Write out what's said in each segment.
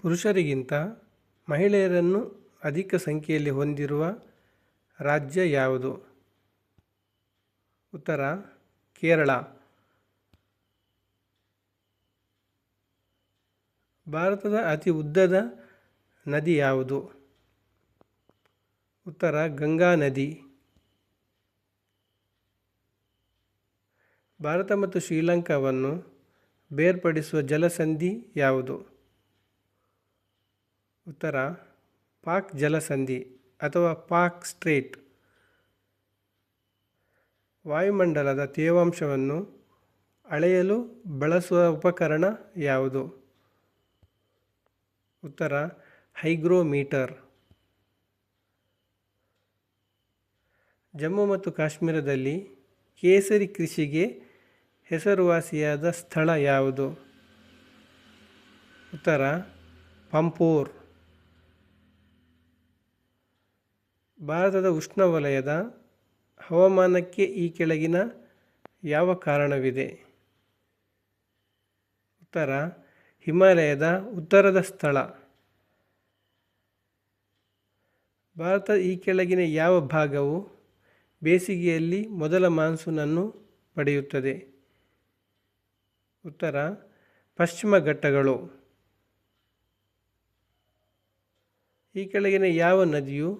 ಪುರುಷರಿಗಿಂತ ಮಹಿಳೆಯರನ್ನು ಅಧಿಕ ಸಂಖ್ಯೆಯಲ್ಲಿ ಹೊಂದಿರುವ ರಾಜ್ಯ ಯಾವುದು? ಉತ್ತರ ಕೇರಳ. ಭಾರತದ ಅತಿ ಉದ್ದದ ನದಿ ಯಾವುದು? ಉತ್ತರ ಗಂಗಾ ನದಿ. ಭಾರತ ಮತ್ತು ಶ್ರೀಲಂಕಾವನ್ನು ಬೇರ್ಪಡಿಸುವ ಜಲಸಂಧಿ ಯಾವುದು? ಉತ್ತರ ಪಾಕ್ ಜಲಸಂಧಿ ಅಥವಾ ಪಾಕ್ ಸ್ಟ್ರೇಟ್. ವಾಯುಮಂಡಲದ ತೇವಾಂಶವನ್ನು ಅಳೆಯಲು ಬಳಸುವ ಉಪಕರಣ ಯಾವುದು? ಉತ್ತರ ಹೈಗ್ರೋಮೀಟರ್. ಜಮ್ಮು ಮತ್ತು ಕಾಶ್ಮೀರದಲ್ಲಿ ಕೇಸರಿ ಕೃಷಿಗೆ ಹೆಸರುವಾಸಿಯಾದ ಸ್ಥಳ ಯಾವುದು? ಉತ್ತರ ಪಂಪೋರ್. ಭಾರತದ ಉಷ್ಣವಲಯದ ಹವಾಮಾನಕ್ಕೆ ಈ ಕೆಳಗಿನ ಯಾವ ಕಾರಣವಿದೆ? ಉತ್ತರ ಹಿಮಾಲಯದ ಉತ್ತರದ ಸ್ಥಳ. ಭಾರತದ ಈ ಕೆಳಗಿನ ಯಾವ ಭಾಗವು ಬೇಸಿಗೆಯಲ್ಲಿ ಮೊದಲ ಮಾನ್ಸೂನನ್ನು ಪಡೆಯುತ್ತದೆ? ಉತ್ತರ ಪಶ್ಚಿಮ ಘಟ್ಟಗಳು. ಈ ಕೆಳಗಿನ ಯಾವ ನದಿಯು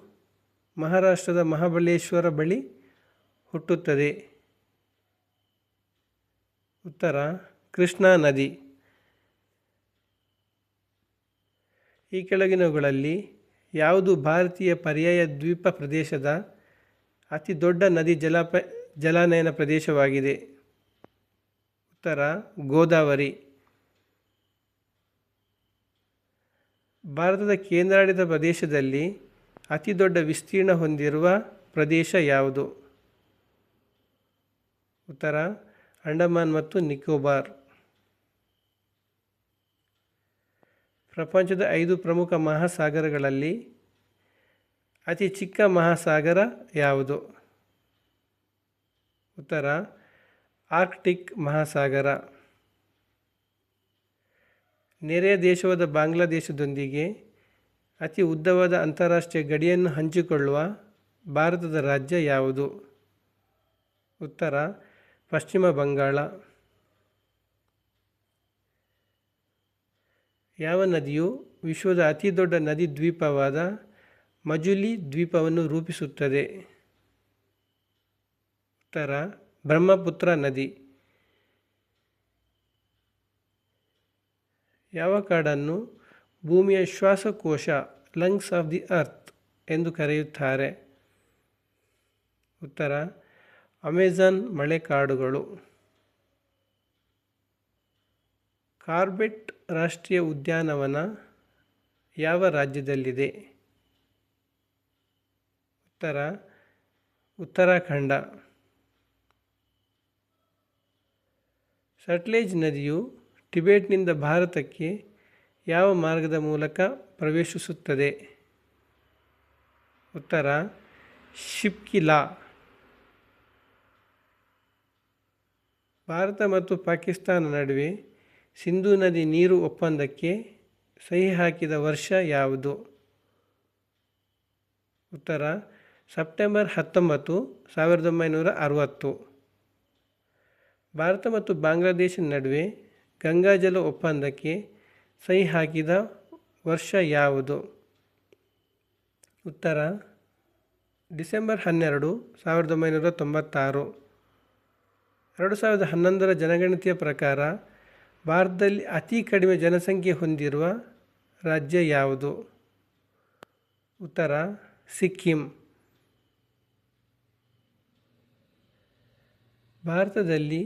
ಮಹಾರಾಷ್ಟ್ರದ ಮಹಾಬಲೇಶ್ವರ ಬಳಿ ಹುಟ್ಟುತ್ತದೆ? ಉತ್ತರ ಕೃಷ್ಣಾ ನದಿ. ಈ ಕೆಳಗಿನವುಗಳಲ್ಲಿ ಯಾವುದು ಭಾರತೀಯ ಪರ್ಯಾಯ ದ್ವೀಪ ಪ್ರದೇಶದ ಅತಿ ದೊಡ್ಡ ನದಿ ಜಲಾನಯನ ಪ್ರದೇಶವಾಗಿದೆ? ಉತ್ತರ ಗೋದಾವರಿ. ಭಾರತದ ಕೇಂದ್ರಾಡಳಿತ ಪ್ರದೇಶದಲ್ಲಿ ಅತಿ ದೊಡ್ಡ ವಿಸ್ತೀರ್ಣ ಹೊಂದಿರುವ ಪ್ರದೇಶ ಯಾವುದು? ಉತ್ತರ ಅಂಡಮಾನ್ ಮತ್ತು ನಿಕೋಬಾರ್. ಪ್ರಪಂಚದ 5 ಪ್ರಮುಖ ಮಹಾಸಾಗರಗಳಲ್ಲಿ ಅತಿ ಚಿಕ್ಕ ಮಹಾಸಾಗರ ಯಾವುದು? ಉತ್ತರ ಆರ್ಕ್ಟಿಕ್ ಮಹಾಸಾಗರ. ನೆರೆಯ ದೇಶವಾದ ಬಾಂಗ್ಲಾದೇಶದೊಂದಿಗೆ ಅತಿ ಉದ್ದವಾದ ಅಂತಾರಾಷ್ಟ್ರೀಯ ಗಡಿಯನ್ನು ಹಂಚಿಕೊಳ್ಳುವ ಭಾರತದ ರಾಜ್ಯ ಯಾವುದು? ಉತ್ತರ ಪಶ್ಚಿಮ ಬಂಗಾಳ. ಯಾವ ನದಿಯು ವಿಶ್ವದ ಅತಿ ದೊಡ್ಡ ನದಿ ದ್ವೀಪವಾದ ಮಜುಲಿ ದ್ವೀಪವನ್ನು ರೂಪಿಸುತ್ತದೆ? ಉತ್ತರ ಬ್ರಹ್ಮಪುತ್ರ ನದಿ. ಯಾವ ಕಾಡನ್ನು ಭೂಮಿಯ ಶ್ವಾಸಕೋಶ ಲಂಗ್ಸ್ ಆಫ್ ದಿ ಅರ್ತ್ ಎಂದು ಕರೆಯುತ್ತಾರೆ? ಉತ್ತರ ಅಮೆಜಾನ್ ಮಳೆಕಾಡುಗಳು. ಕಾರ್ಬೆಟ್ ರಾಷ್ಟ್ರೀಯ ಉದ್ಯಾನವನ ಯಾವ ರಾಜ್ಯದಲ್ಲಿದೆ? ಉತ್ತರ ಉತ್ತರಾಖಂಡ. ಸಟ್ಲೇಜ್ ನದಿಯು ಟಿಬೆಟ್ನಿಂದ ಭಾರತಕ್ಕೆ ಯಾವ ಮಾರ್ಗದ ಮೂಲಕ ಪ್ರವೇಶಿಸುತ್ತದೆ? ಉತ್ತರ ಶಿಪ್ಕಿಲಾ. ಭಾರತ ಮತ್ತು ಪಾಕಿಸ್ತಾನ ನಡುವೆ ಸಿಂಧೂ ನದಿ ನೀರು ಒಪ್ಪಂದಕ್ಕೆ ಸಹಿ ಹಾಕಿದ ವರ್ಷ ಯಾವುದು? ಉತ್ತರ ಸೆಪ್ಟೆಂಬರ್ 19, 1960. ಭಾರತ ಮತ್ತು ಬಾಂಗ್ಲಾದೇಶ ನಡುವೆ ಗಂಗಾಜಲ ಒಪ್ಪಂದಕ್ಕೆ ಸಹಿ ಹಾಕಿದ ವರ್ಷ ಯಾವುದು? ಉತ್ತರ ಡಿಸೆಂಬರ್ 12, 1996. 2011ರ ಜನಗಣತಿಯ ಪ್ರಕಾರ ಭಾರತದಲ್ಲಿ ಅತಿ ಕಡಿಮೆ ಜನಸಂಖ್ಯೆ ಹೊಂದಿರುವ ರಾಜ್ಯ ಯಾವುದು? ಉತ್ತರ ಸಿಕ್ಕಿಂ. ಭಾರತದಲ್ಲಿ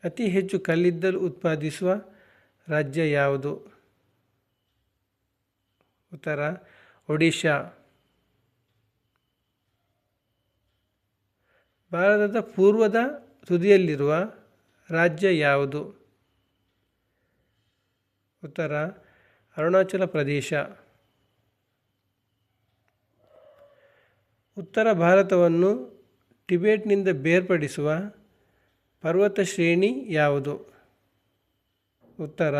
ಅತಿ ಹೆಚ್ಚು ಕಲ್ಲಿದ್ದಲು ಉತ್ಪಾದಿಸುವ ರಾಜ್ಯ ಯಾವುದು? ಉತ್ತರ ಒಡಿಶಾ. ಭಾರತದ ಪೂರ್ವದ ತುದಿಯಲ್ಲಿರುವ ರಾಜ್ಯ ಯಾವುದು? ಉತ್ತರ ಅರುಣಾಚಲ ಪ್ರದೇಶ. ಉತ್ತರ ಭಾರತವನ್ನು ಟಿಬೆಟ್ನಿಂದ ಬೇರ್ಪಡಿಸುವ ಪರ್ವತ ಶ್ರೇಣಿ ಯಾವುದು? ಉತ್ತರ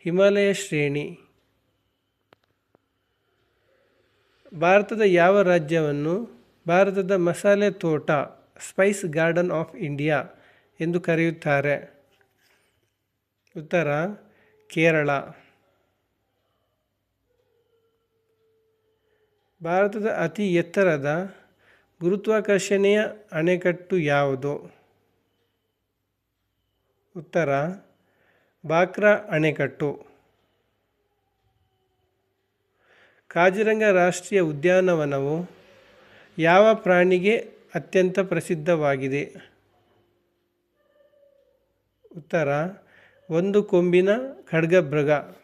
ಹಿಮಾಲಯ ಶ್ರೇಣಿ. ಭಾರತದ ಯಾವ ರಾಜ್ಯವನ್ನು ಭಾರತದ ಮಸಾಲೆ ತೋಟ ಸ್ಪೈಸ್ ಗಾರ್ಡನ್ ಆಫ್ ಇಂಡಿಯಾ ಎಂದು ಕರೆಯುತ್ತಾರೆ? ಉತ್ತರ ಕೇರಳ. ಭಾರತದ ಅತಿ ಎತ್ತರದ ಗುರುತ್ವಾಕರ್ಷಣೆಯ ಅಣೆಕಟ್ಟು ಯಾವುದು? ಉತ್ತರ ಬಾಕ್ರಾ ಅಣೆಕಟ್ಟು. ಕಾಜಿರಂಗ ರಾಷ್ಟ್ರೀಯ ಉದ್ಯಾನವನವು ಯಾವ ಪ್ರಾಣಿಗೆ ಅತ್ಯಂತ ಪ್ರಸಿದ್ಧವಾಗಿದೆ? ಉತ್ತರ ಒಂದು ಕೊಂಬಿನ ಖಡ್ಗಮೃಗ.